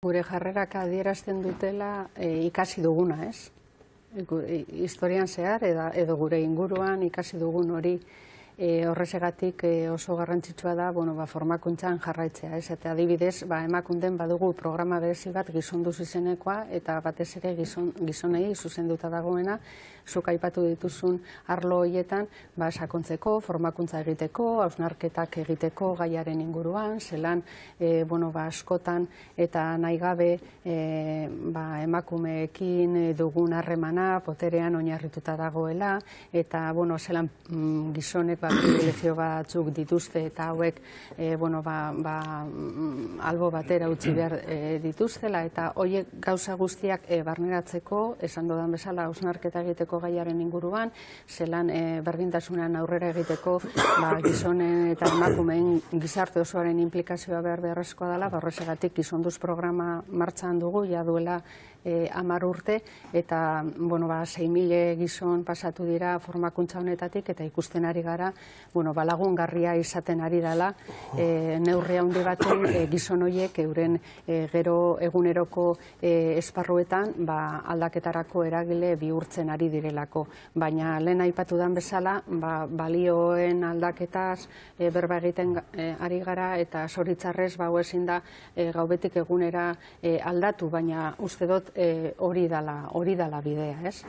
Gure jarrerak adierazten dutela ikasi duguna, ez? Historian zehar edo gure inguruan ikasi dugun hori horrezegatik oso garrantzitsua da formakuntzan jarraitzea, ez? Eta adibidez, emakunden badugu programa berezi bat gizonduz izenekoa eta batez ere gizonei zuzenduta dagoena, zuk aipatu dituzun arlo horietan sakontzeko, formakuntza egiteko, hausnarketak egiteko gaiaren inguruan, zelan askotan eta nahi gabe emakumeekin dugun harremana poterean oinarrituta dagoela, eta zelan gizonek pribilegio batzuk dituzte eta hauek albo batera utzi behar dituztela, eta horiek gauza guztiak barneratzeko, esan dodan bezala, hausnarketa egiteko gaiaren inguruan, zelan berdintasunean aurrera egiteko gizonen eta emakumeen gizarte osoaren implikazioa beharrezkoa dela, horregatik gizonduz programa martxan dugu, ja duela 10 urte, eta 6.000 gizon pasatu dira formakuntza honetatik, eta ikusten ari gara lagungarria izaten ari dela neurri handi baten gizon horiek euren gero eguneroko esparruetan aldaketarako eragile bihurtzen ari direlako. Baina lehen aipatu den bezala, balioen aldaketaz berba egiten ari gara, eta zoritzarrez ezin da gaubetik egunera aldatu, baina uste dut hori dela bidea, ez?